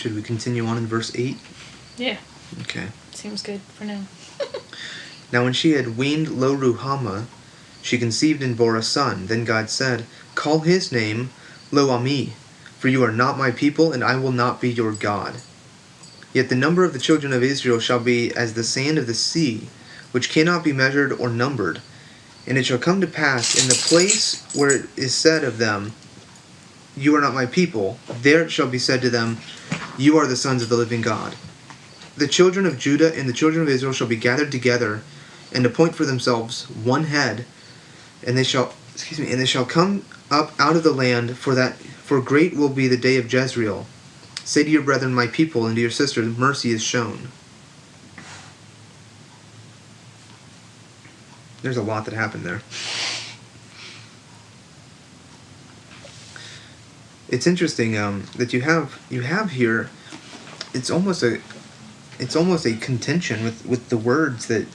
Should we continue on in verse 8? Yeah. Okay. Seems good for now. Now when she had weaned Lo-Ruhamah, she conceived and bore a son. Then God said, Call his name Lo-Ammi, for you are not my people, and I will not be your God. Yet the number of the children of Israel shall be as the sand of the sea, which cannot be measured or numbered. And it shall come to pass, in the place where it is said of them, You are not my people, there it shall be said to them, You are the sons of the living God. The children of Judah and the children of Israel shall be gathered together, and appoint for themselves one head, and they shall come up out of the land, for great will be the day of Jezreel. Say to your brethren, my people, and to your sisters, mercy is shown. There's a lot that happened there. It's interesting that you have here. It's almost a contention with the words that,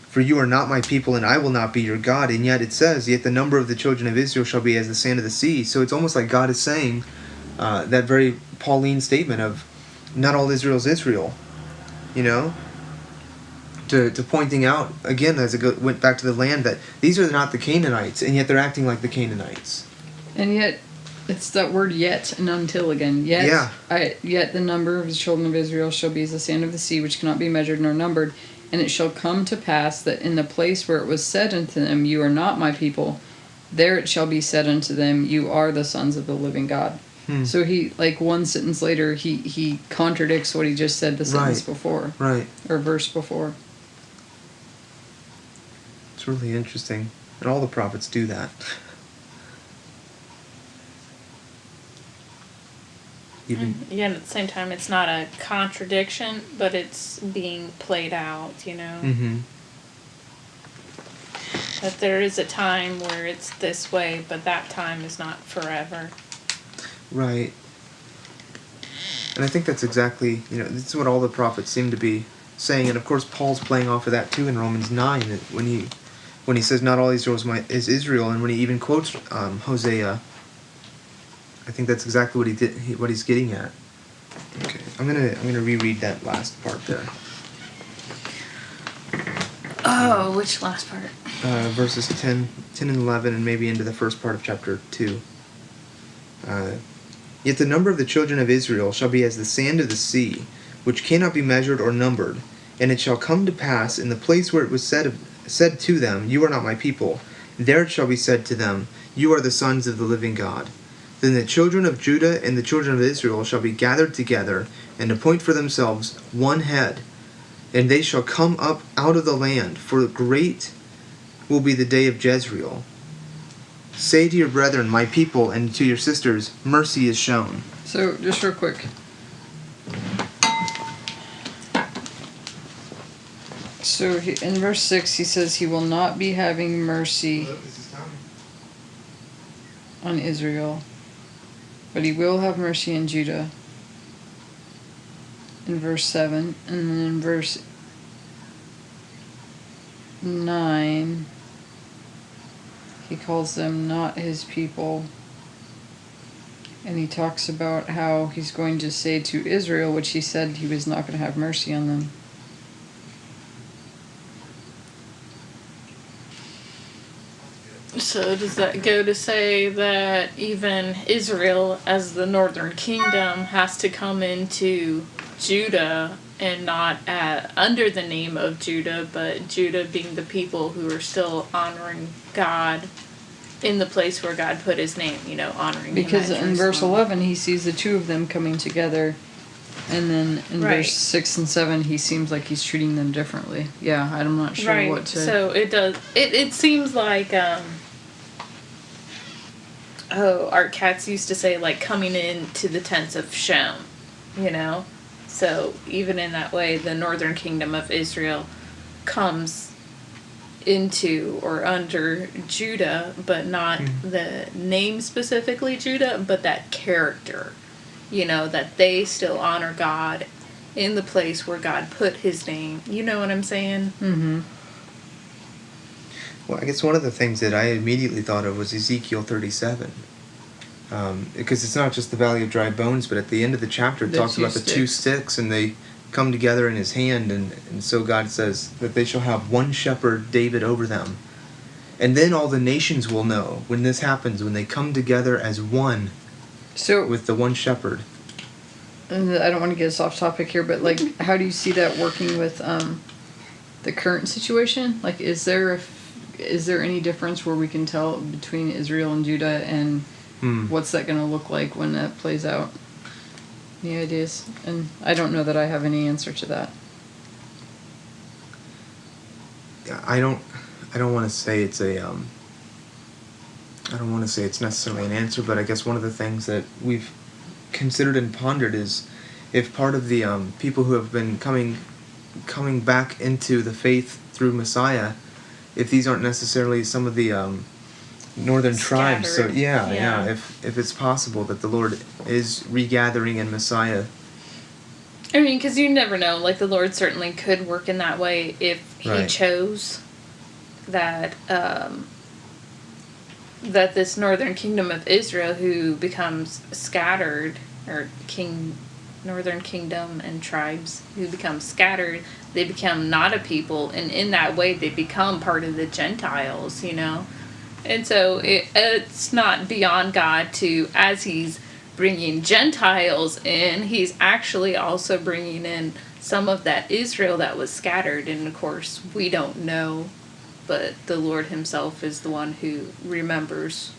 for you are not my people, and I will not be your God. And yet it says, yet the number of the children of Israel shall be as the sand of the sea. So it's almost like God is saying that very Pauline statement of, not all Israel is Israel. To pointing out again, as it went back to the land, that these are not the Canaanites, and yet they're acting like the Canaanites. And yet, it's that word "yet" and "until" again. Yet, yet the number of the children of Israel shall be as the sand of the sea, which cannot be measured nor numbered. And it shall come to pass that in the place where it was said unto them, You are not my people, there it shall be said unto them, You are the sons of the living God. So he, like one sentence later, he contradicts what he just said the sentence before. Right. Or verse before. It's really interesting. And all the prophets do that. Yeah, and at the same time, it's not a contradiction, but it's being played out, Mm-hmm. That there is a time where it's this way, but that time is not forever. Right. And I think that's exactly, this is what all the prophets seem to be saying. And of course, Paul's playing off of that too in Romans 9, that when he says not all Israel is Israel, and when he even quotes Hosea, I think that's exactly what he's getting at. Okay, I'm gonna reread that last part there. Oh, which last part? Verses 10 and 11, and maybe into the first part of chapter 2. Yet the number of the children of Israel shall be as the sand of the sea, which cannot be measured or numbered. And it shall come to pass, in the place where it was said to them, You are not my people, there it shall be said to them, You are the sons of the living God. Then the children of Judah and the children of Israel shall be gathered together, and appoint for themselves one head, and they shall come up out of the land, for great will be the day of Jezreel. Say to your brethren, my people, and to your sisters, mercy is shown. So, just real quick. So, in verse 6, he says he will not be having mercy on Israel, but he will have mercy on Judah. In verse 7, and then in verse 9, he calls them not his people, and he talks about how he's going to say to Israel, which he said he was not going to have mercy on them. So does that go to say that even Israel as the northern kingdom has to come into Judah and not under the name of Judah, but Judah being the people who are still honoring God in the place where God put his name, honoring because him. Because in verse 11 he sees the two of them coming together, and then in verse 6 and 7 he seems like he's treating them differently. Yeah, I'm not sure what to... So it does, it seems like, Art Katz used to say, like, coming into the tents of Shem, So even in that way, the northern kingdom of Israel comes into or under Judah, but not the name specifically Judah, but that character, that they still honor God in the place where God put his name. You know what I'm saying? Mm-hmm. Well, I guess one of the things that I immediately thought of was Ezekiel 37. because it's not just the valley of dry bones, but at the end of the chapter it talks about the 2 sticks, and they come together in his hand, and so God says that they shall have one shepherd, David, over them. And then all the nations will know when this happens, when they come together as one, so with the one shepherd. I don't want to get us off topic here, but like, how do you see that working with the current situation? Like, is there any difference where we can tell between Israel and Judah, and what's that going to look like when that plays out? Any ideas? And I don't know that I have any answer to that. I don't want to say it's a I don't want to say it's necessarily an answer, but I guess one of the things that we've considered and pondered is if part of the people who have been coming back into the faith through Messiah, if these aren't necessarily some of the northern tribes. So yeah, if it's possible that the Lord is regathering in Messiah. I mean, because you never know. Like, the Lord certainly could work in that way if He chose that that this northern kingdom of Israel, who becomes scattered, or northern kingdom and tribes who become scattered, they become not a people, and in that way they become part of the Gentiles, And so it's not beyond God to, as He's bringing Gentiles in, He's actually also bringing in some of that Israel that was scattered. And of course, we don't know, but the Lord Himself is the one who remembers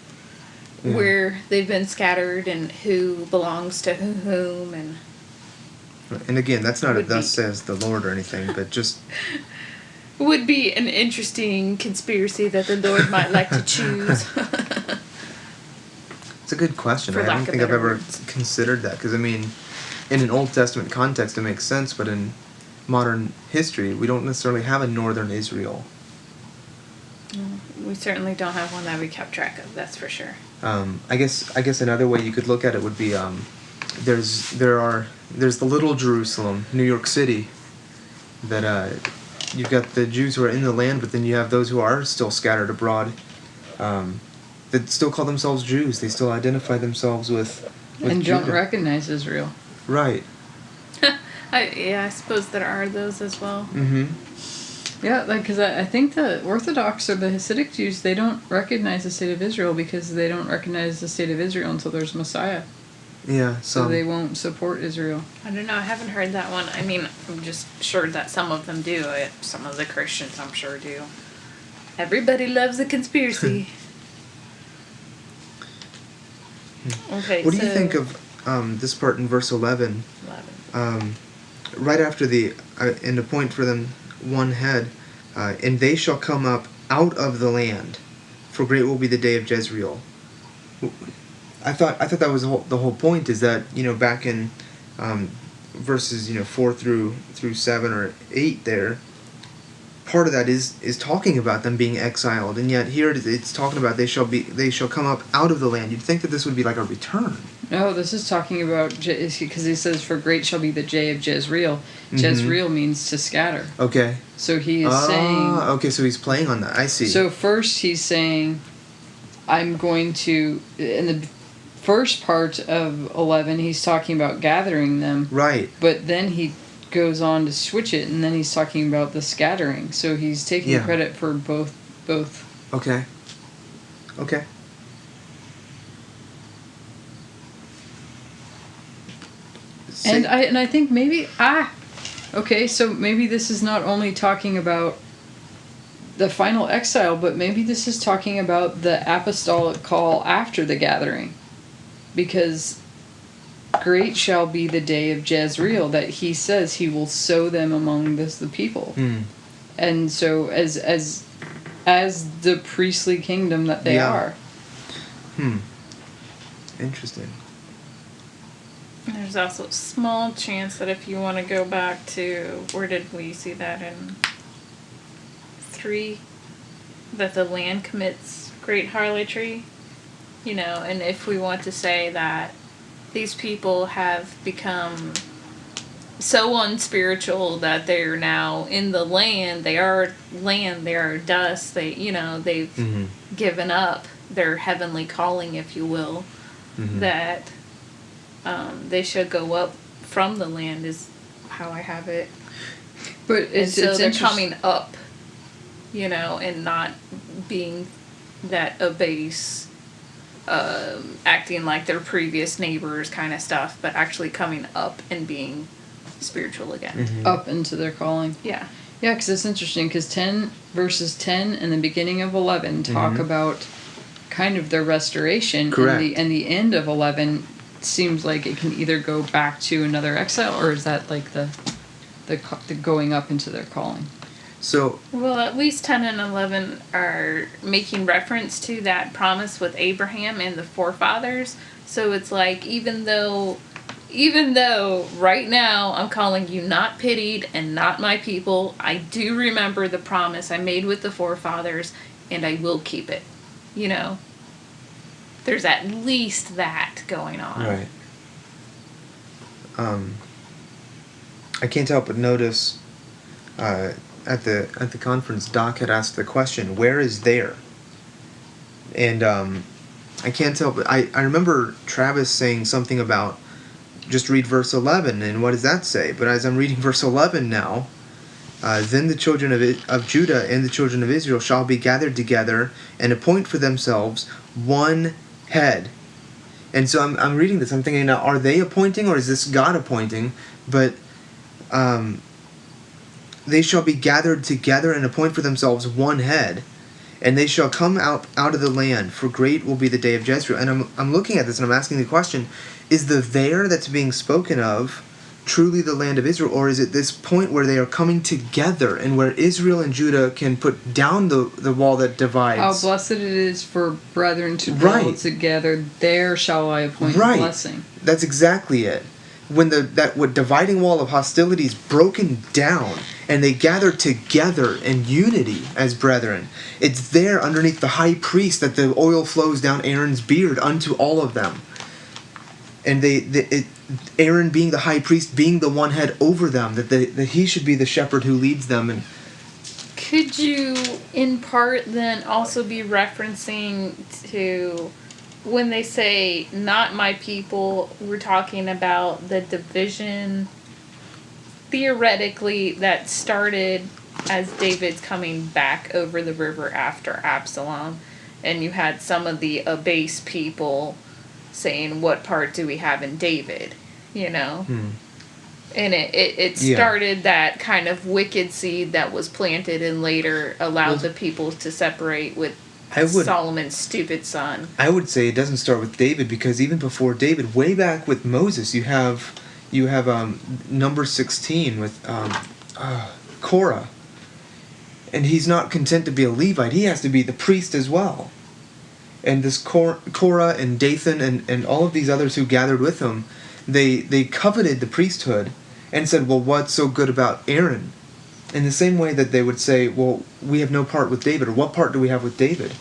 where they've been scattered and who belongs to whom. And again, that's not a thus says the Lord or anything, but just... would be an interesting conspiracy that the Lord might like to choose. It's a good question. I don't think I've ever considered that, because, I mean, in an Old Testament context it makes sense, but in modern history we don't necessarily have a northern Israel. We certainly don't have one that we kept track of, that's for sure. I guess another way you could look at it would be there's the little Jerusalem, New York City, that you've got the Jews who are in the land, but then you have those who are still scattered abroad, that still call themselves Jews. They still identify themselves with and Judah. Don't recognize Israel. Right. I suppose there are those as well. Mm-hmm. Yeah, because I think the Orthodox or the Hasidic Jews, they don't recognize the state of Israel because they don't recognize the state of Israel until there's Messiah. Yeah, so they won't support Israel. I don't know. I haven't heard that one. I mean, I'm just sure that some of them do. Some of the Christians, I'm sure, do. Everybody loves a conspiracy. Okay. What do you think of this part in verse 11? Right after and appoint for them one head, and they shall come up out of the land, for great will be the day of Jezreel. I thought that was the whole point, is that, back in verses 4 through 7 or 8 there, part of that is talking about them being exiled, and yet here it's talking about they shall come up out of the land. You'd think that this would be like a return. No, this is talking about, because he says, for great shall be the day of Jezreel. Mm-hmm. Jezreel means to scatter. Okay. So he is saying... Okay, so he's playing on that. I see. So first he's saying, I'm going to... In the first part of 11, he's talking about gathering them. Right. But then he goes on to switch it, and then he's talking about the scattering. So he's taking credit for both. Okay. And I think maybe okay, so maybe this is not only talking about the final exile, but maybe this is talking about the apostolic call after the gathering, because great shall be the day of Jezreel, that he says he will sow them among the people, and so as the priestly kingdom that they are. Interesting. There's also a small chance that if you want to go back to, where did we see that in 3, that the land commits great harlotry, and if we want to say that these people have become so unspiritual that they're now in the land, they are dust, they've given up their heavenly calling, if you will. that they shall go up from the land is how I have it. But they're coming up, and not being that abase, acting like their previous neighbors kind of stuff, but actually coming up and being spiritual again. Up into their calling. Yeah. Yeah, because it's interesting, because 10 verses 10 and the beginning of 11 talk about kind of their restoration. Correct. And the end of 11 seems like it can either go back to another exile, or is that like the going up into their calling? So, well, at least 10 and 11 are making reference to that promise with Abraham and the forefathers. So it's like, even though right now I'm calling you not pitied and not my people, I do remember the promise I made with the forefathers, and I will keep it. There's at least that going on. Right. I can't help but notice at the conference, Doc had asked the question, "Where is there?" And I can't help but I remember Travis saying something about just read verse 11, and what does that say? But as I'm reading verse 11 now, then the children of Judah and the children of Israel shall be gathered together and appoint for themselves one head. And so I'm reading this, I'm thinking, now, are they appointing, or is this God appointing? But they shall be gathered together and appoint for themselves one head, and they shall come out of the land, for great will be the day of Jezreel. And I'm looking at this and I'm asking the question, is the there that's being spoken of truly the land of Israel, or is it this point where they are coming together and where Israel and Judah can put down the wall that divides? How blessed it is for brethren to dwell together, there shall I appoint blessing. That's exactly it. When that dividing wall of hostility is broken down and they gather together in unity as brethren, it's there underneath the high priest that the oil flows down Aaron's beard unto all of them. And Aaron being the high priest, being the one head over them, that he should be the shepherd who leads them. And could you, in part, then also be referencing to when they say "not my people"? We're talking about the division, theoretically, that started as David's coming back over the river after Absalom, and you had some of the abase people saying, what part do we have in David, And it started that kind of wicked seed that was planted and later allowed the people to separate with Solomon's stupid son. I would say it doesn't start with David, because even before David, way back with Moses, you have number 16 with Korah. And he's not content to be a Levite, he has to be the priest as well. And this Korah and Dathan and all of these others who gathered with him, they coveted the priesthood and said, well, what's so good about Aaron? In the same way that they would say, well, we have no part with David, or what part do we have with David?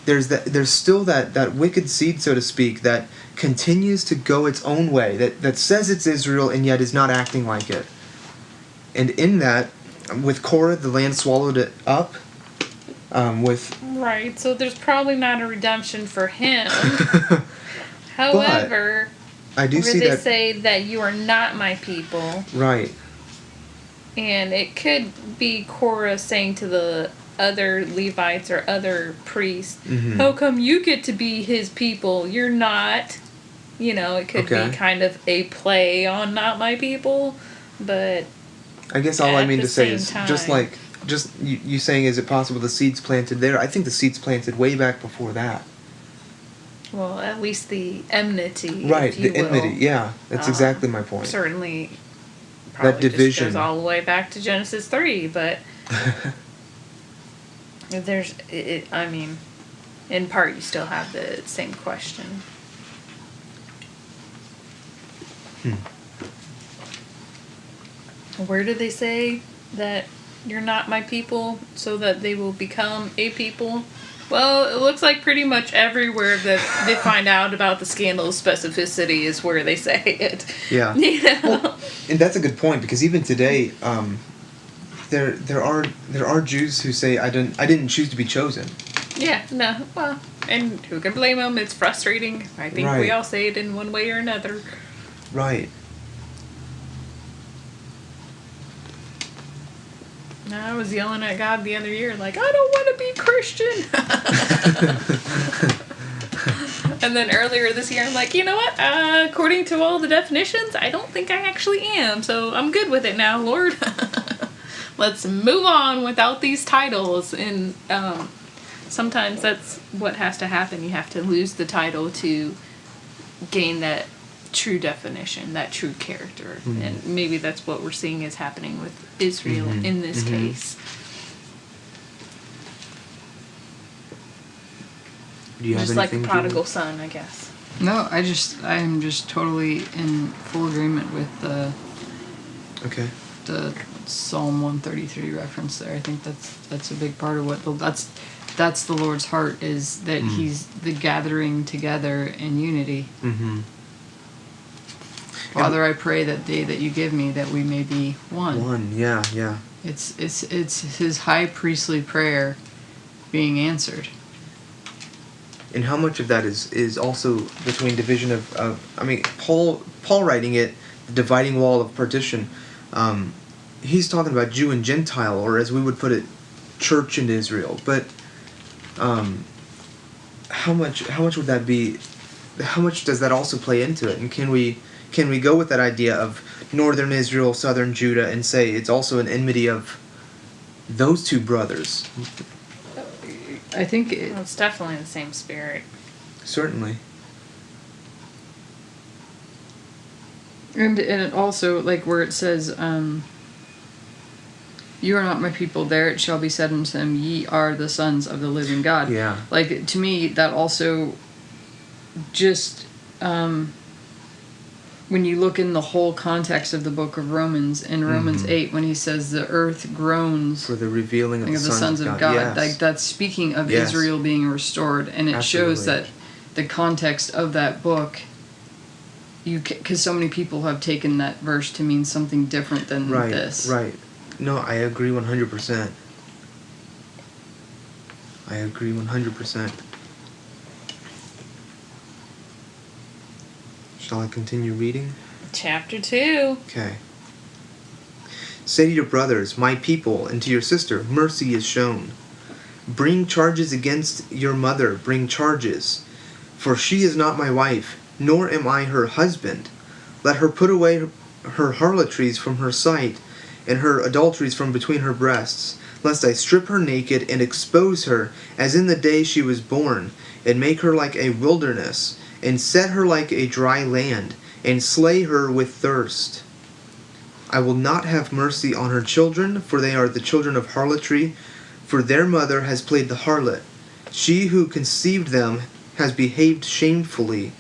There's still that wicked seed, so to speak, that continues to go its own way, that says it's Israel and yet is not acting like it. And in that, with Korah, the land swallowed it up. Right, so there's probably not a redemption for him. However, I do see they say that you are not my people. Right. And it could be Korah saying to the other Levites or other priests, how come you get to be his people? You're not. It could be kind of a play on not my people, but I guess all I mean to say is just you saying, is it possible the seeds planted there? I think the seeds planted way back before that. Well, at least the enmity, right? If you the enmity, will. Yeah, that's exactly my point. Certainly, probably that division just goes all the way back to Genesis 3, but there's, I mean, in part, you still have the same question. Where do they say that you're not my people, so that they will become a people? Well, it looks like pretty much everywhere that they find out about the scandal of specificity is where they say it. Yeah. Well, and that's a good point, because even today, there are Jews who say, I didn't choose to be chosen. Yeah, no, well, and who can blame them? It's frustrating. I think we all say it in one way or another. Right. I was yelling at God the other year, like, I don't want to be Christian. And then earlier this year, I'm like, you know what? According to all the definitions, I don't think I actually am. So I'm good with it now, Lord. Let's move on without these titles. And sometimes that's what has to happen. You have to lose the title to gain that true definition, that true character. Mm-hmm. And maybe that's what we're seeing is happening with Israel in this case. Do you have just like the prodigal son, I guess. No, I am just totally in full agreement with the Psalm 133 reference there. I think that's a big part of what that's the Lord's heart, is that He's the gathering together in unity. Mm-hmm. Father, I pray that day that you give me, that we may be one. One, yeah. It's His high priestly prayer being answered. And how much of that is also between division of I mean, Paul writing it, the dividing wall of partition, he's talking about Jew and Gentile, or as we would put it, church and Israel. But how much would that be? How much does that also play into it? And can we go with that idea of northern Israel, southern Judah, and say it's also an enmity of those two brothers? I think it's definitely the same spirit. Certainly. And it also, like where it says, you are not my people, there it shall be said unto them, ye are the sons of the living God. Yeah. Like, to me, that also just, when you look in the whole context of the book of Romans, in Romans 8, when he says the earth groans for the revealing of the sons of God. Yes. Like, that's speaking of Israel being restored, and it shows that the context of that book, because so many people have taken that verse to mean something different than this. Right. No, I agree 100%. I agree 100%. Shall I continue reading? Chapter 2. Okay. Say to your brothers, my people, and to your sister, mercy is shown. Bring charges against your mother, bring charges. For she is not my wife, nor am I her husband. Let her put away her harlotries from her sight, and her adulteries from between her breasts, lest I strip her naked and expose her, as in the day she was born, and make her like a wilderness, and set her like a dry land, and slay her with thirst. I will not have mercy on her children, for they are the children of harlotry, for their mother has played the harlot. She who conceived them has behaved shamefully.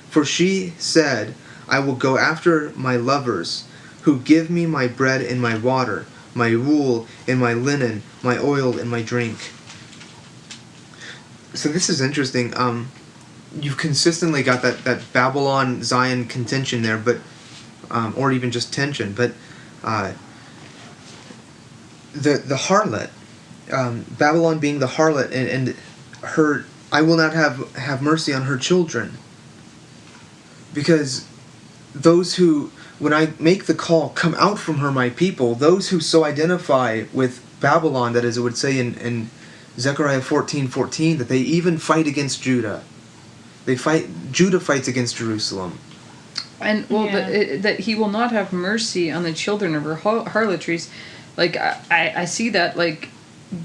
For she said, I will go after my lovers, who give me my bread and my water, my wool and my linen, my oil and my drink. So this is interesting. You've consistently got that Babylon-Zion contention there, but or even just tension. But the harlot, Babylon being the harlot, and her, I will not have mercy on her children, because those who, when I make the call, come out from her, my people, those who so identify with Babylon, that is, it would say in Zechariah 14:14, that they even fight against Judah. Judah fights against Jerusalem. And, that he will not have mercy on the children of her harlotries. Like, I see that, like,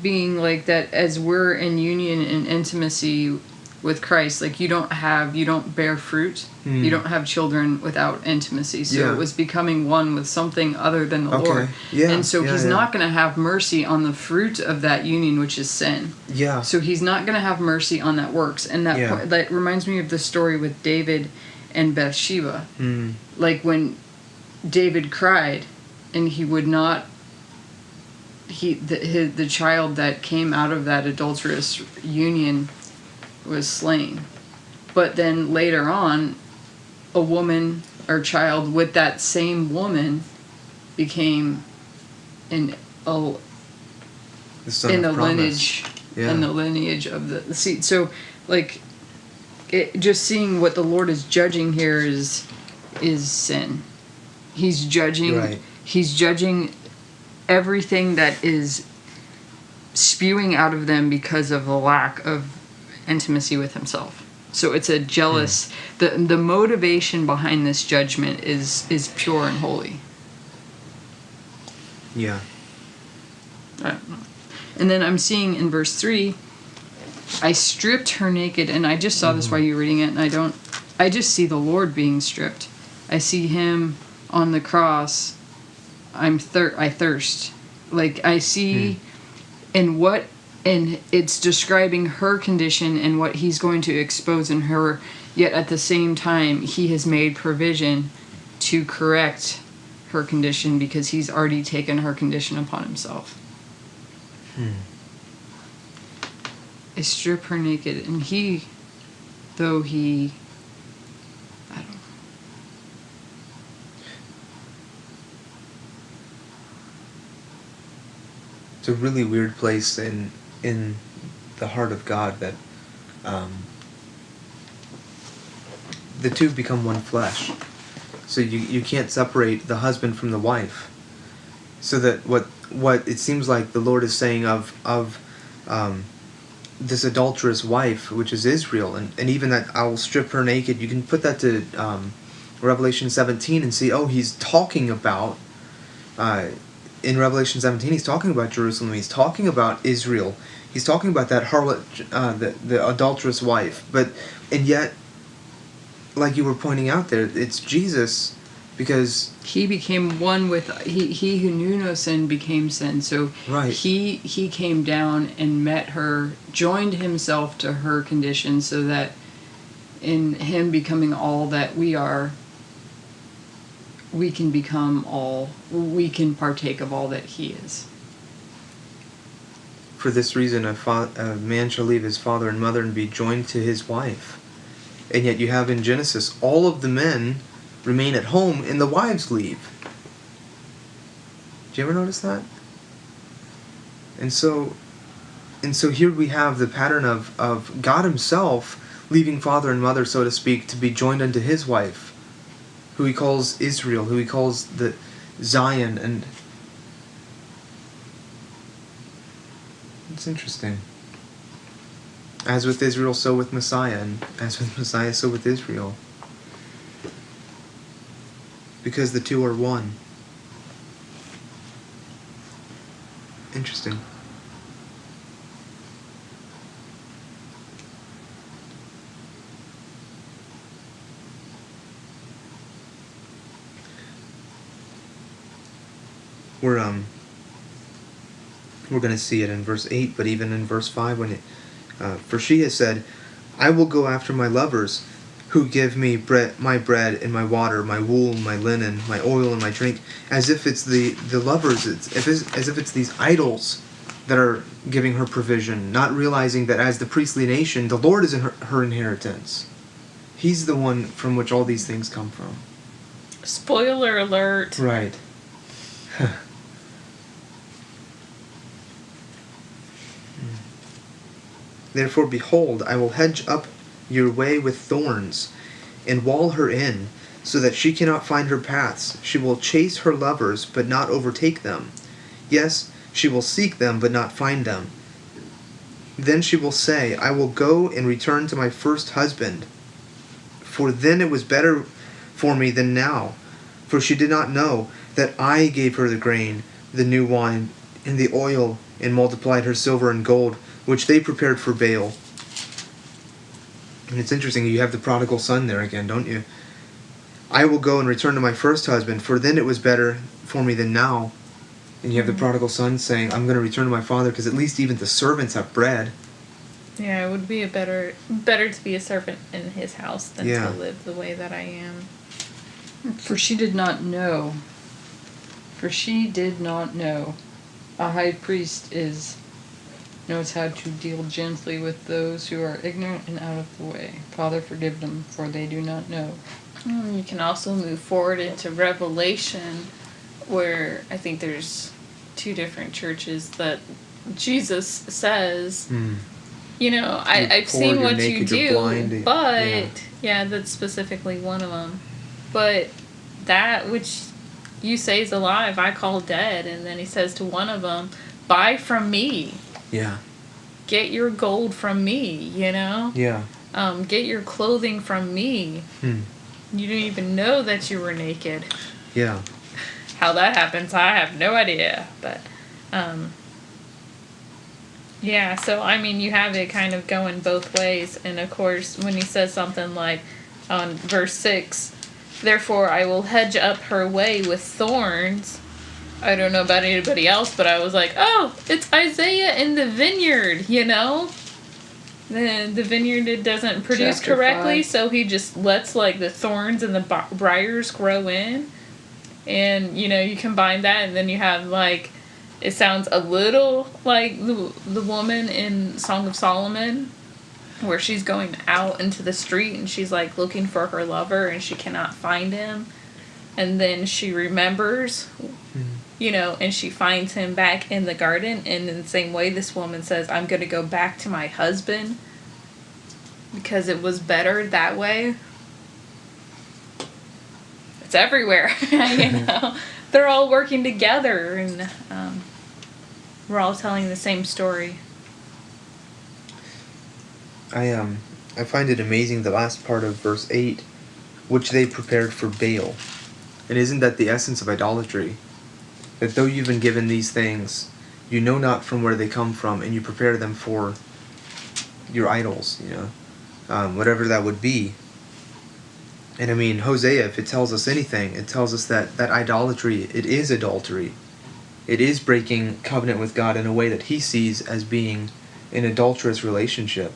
being like that as we're in union and intimacy with Christ. Like, you don't bear fruit. You don't have children without intimacy. So it was becoming one with something other than the Lord. Yeah. And so he's not going to have mercy on the fruit of that union, which is sin. Yeah. So he's not going to have mercy on that works. And that reminds me of the story with David and Bathsheba. Like, when David cried and he would not, the child that came out of that adulterous union was slain. But then later on, a woman or child with that same woman became in the lineage and the lineage of the seed. So, like, just seeing what the Lord is judging here is sin. He's judging. Right. He's judging everything that is spewing out of them because of the lack of intimacy with Himself. So it's a jealous. The motivation behind this judgment is pure and holy. Yeah. I don't know. And then I'm seeing in verse 3, I stripped her naked, and I just saw this while you were reading it, and I just see the Lord being stripped. I see Him on the cross. I thirst. Like, I see and it's describing her condition and what He's going to expose in her, yet at the same time, He has made provision to correct her condition because He's already taken her condition upon Himself. I strip her naked, and I don't know. It's a really weird place in the heart of God that the two become one flesh. So you can't separate the husband from the wife. So that what it seems like the Lord is saying of this adulterous wife, which is Israel, and even that I will strip her naked, you can put that to Revelation 17 and see, He's talking about, in Revelation 17, He's talking about Jerusalem, He's talking about Israel, He's talking about that harlot, the adulterous wife, and yet, like you were pointing out there, it's Jesus, because He became one with he who knew no sin became sin. So right. he came down and met her, joined Himself to her condition, so that in Him becoming all that we are, we can partake of all that He is. For this reason, a man shall leave his father and mother and be joined to his wife. And yet you have in Genesis, all of the men remain at home and the wives leave. Did you ever notice that? And so here we have the pattern of God Himself leaving father and mother, so to speak, to be joined unto His wife, who He calls Israel, who He calls the Zion, and it's interesting. As with Israel, so with Messiah, and as with Messiah, so with Israel. Because the two are one. Interesting. We're going to see it in verse 8, but even in verse 5, when for she has said, I will go after my lovers, who give me my bread and my water, my wool, my linen, my oil, and my drink, as if it's the lovers, as if it's these idols that are giving her provision, not realizing that as the priestly nation, the Lord is in her inheritance. He's the one from which all these things come from. Spoiler alert. Right. Therefore, behold, I will hedge up your way with thorns, and wall her in, so that she cannot find her paths. She will chase her lovers, but not overtake them. Yes, she will seek them, but not find them. Then she will say, I will go and return to my first husband, for then it was better for me than now. For she did not know that I gave her the grain, the new wine, and the oil, and multiplied her silver and gold, which they prepared for Baal. And it's interesting, you have the prodigal son there again, don't you? I will go and return to my first husband, for then it was better for me than now. And you have the prodigal son saying, I'm going to return to my father, because at least even the servants have bread. Yeah, it would be better to be a servant in his house than to live the way that I am. For she did not know. A high priest knows how to deal gently with those who are ignorant and out of the way. Father, forgive them, for they do not know. You can also move forward into Revelation, where I think there's two different churches that Jesus says, Hmm. you know, You're I've poor, seen you're what naked, you you're do, blind. but yeah, that's specifically one of them. But that which you say is alive, I call dead. And then he says to one of them, buy from me. Yeah. Get your gold from me, you know? Yeah. Get your clothing from me. Hmm. You didn't even know that you were naked. Yeah. How that happens, I have no idea. But, yeah, so, I mean, you have it kind of going both ways. And, of course, when he says something like, on verse 6, therefore I will hedge up her way with thorns. I don't know about anybody else, but I was like, oh, it's Isaiah in the vineyard, you know? The vineyard, it doesn't produce Chapter correctly, 5. so he just lets, like, the thorns and the briars grow in. And, you know, you combine that, and then you have, like, it sounds a little like the woman in Song of Solomon, where she's going out into the street, and she's, like, looking for her lover, and she cannot find him. And then she remembers, you know, and she finds him back in the garden. And in the same way, this woman says, I'm going to go back to my husband because it was better that way. It's everywhere, you know. They're all working together, and we're all telling the same story. I find it amazing the last part of verse 8, which they prepared for Baal. And isn't that the essence of idolatry? That though you've been given these things, you know not from where they come from, and you prepare them for your idols, you know, whatever that would be. And I mean, Hosea, if it tells us anything, it tells us that idolatry, it is adultery. It is breaking covenant with God in a way that he sees as being an adulterous relationship.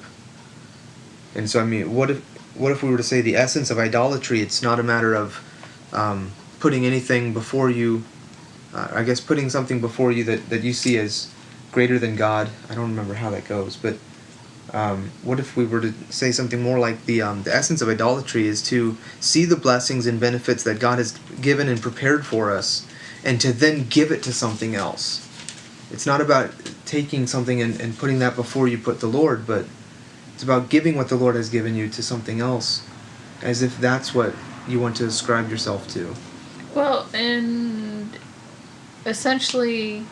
And so, I mean, what if we were to say the essence of idolatry, it's not a matter of putting anything before you, I guess putting something before you that you see as greater than God. I don't remember how that goes, but what if we were to say something more like the essence of idolatry is to see the blessings and benefits that God has given and prepared for us, and to then give it to something else. It's not about taking something and putting that before you put the Lord, but it's about giving what the Lord has given you to something else, as if that's what you want to ascribe yourself to. Well, and essentially,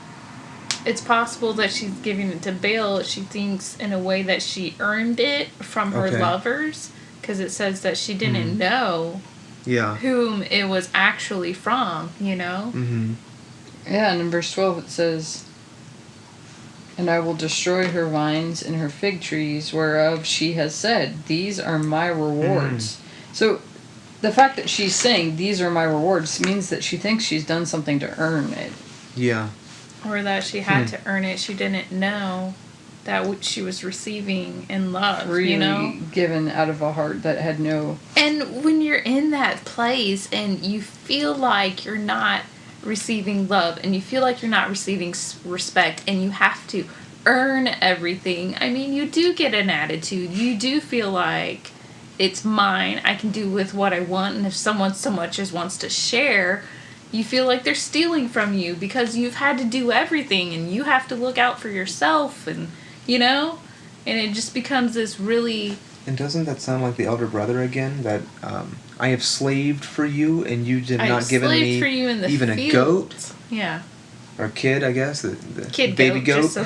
it's possible that she's giving it to Baal, she thinks, in a way that she earned it from her lovers, because it says that she didn't know whom it was actually from, you know? Mm-hmm. Yeah, and in verse 12 it says, and I will destroy her vines and her fig trees, whereof she has said, these are my rewards. So the fact that she's saying, these are my rewards, means that she thinks she's done something to earn it. Yeah. Or that she had to earn it. She didn't know that what she was receiving in love, Freely you know? given out of a heart that had no... And when you're in that place and you feel like you're not receiving love and you feel like you're not receiving respect and you have to earn everything, I mean, you do get an attitude. You do feel like it's mine. I can do with what I want. And if someone so much as wants to share, you feel like they're stealing from you because you've had to do everything and you have to look out for yourself, and, you know? And it just becomes this really... And doesn't that sound like the elder brother again? That I have slaved for you and you did not give me even a goat? Yeah. Or a kid, I guess. The kid baby goat.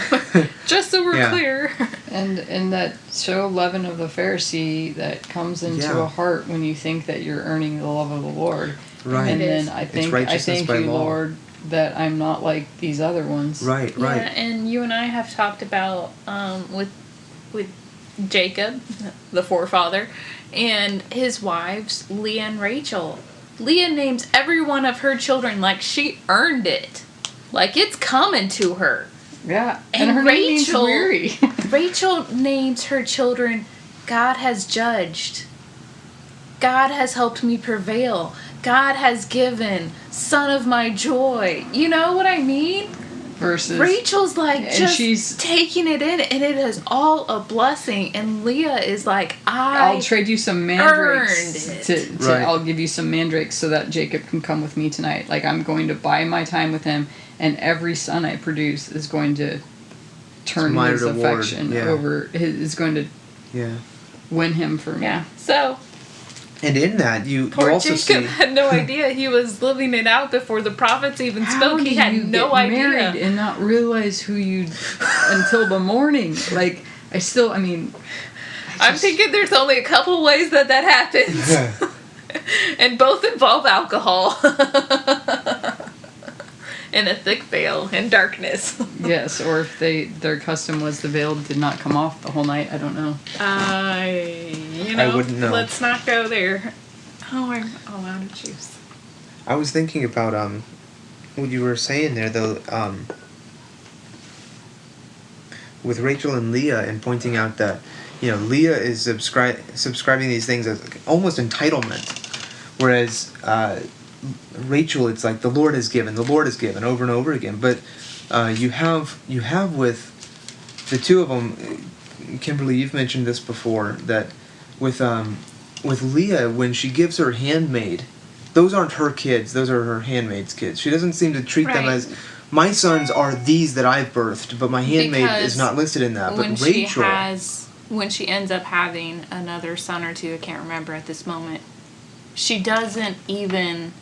Just so we're clear. And that so leaven of the Pharisee that comes into a heart when you think that you're earning the love of the Lord. Right. And then I thank you, law. Lord, that I'm not like these other ones. Right, right. Yeah, and you and I have talked about with Jacob, the forefather, and his wives, Leah and Rachel. Leah names every one of her children like she earned it. Like it's coming to her. Yeah. And her name means weary. Rachel names her children, God has judged. God has helped me prevail. God has given, son of my joy. You know what I mean? Versus Rachel's like just she's taking it in, and it is all a blessing. And Leah is like, I'll trade you some mandrakes. I'll give you some mandrakes so that Jacob can come with me tonight. Like, I'm going to buy my time with him, and every son I produce is going to turn my his reward, affection yeah. over, is going to Yeah. win him for me. Yeah. So And in that, you poor also Jacob see... had no idea he was living it out before the prophets even spoke. He had no idea. Married and not realize who you until the morning? Like, I'm thinking there's only a couple ways that happens. And both involve alcohol. And a thick veil and darkness. Yes, or if their custom was the veil did not come off the whole night. I don't know. I wouldn't know. Let's not go there. Oh, I'm all out of juice. I was thinking about what you were saying there, though, with Rachel and Leah, and pointing out that, Leah is subscribing these things as almost entitlement, whereas Rachel, it's like the Lord has given over and over again. But you have with the two of them, Kimberly, you've mentioned this before, that with Leah, when she gives her handmaid, those aren't her kids, those are her handmaid's kids. She doesn't seem to treat them as, my sons are these that I've birthed, but my handmaid is not listed in that. But Rachel, when she ends up having another son or two, I can't remember at this moment, she doesn't even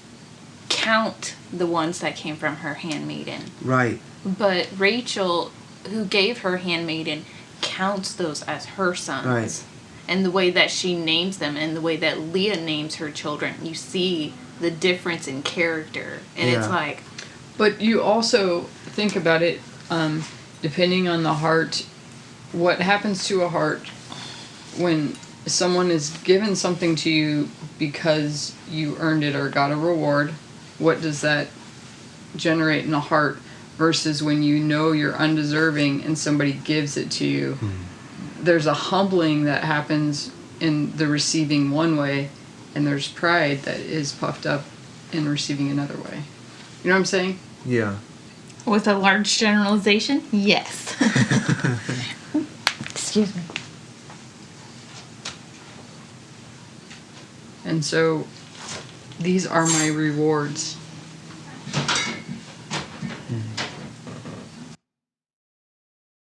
count the ones that came from her handmaiden. Right. But Rachel, who gave her handmaiden, counts those as her sons. Right. And the way that she names them and the way that Leah names her children, you see the difference in character. And it's like... But you also think about it, depending on the heart, what happens to a heart when someone is given something to you because you earned it or got a reward. What does that generate in a heart versus when you know you're undeserving and somebody gives it to you? There's a humbling that happens in the receiving one way, and there's pride that is puffed up in receiving another way. You know what I'm saying? Yeah. With a large generalization? Yes. Excuse me. And so, these are my rewards.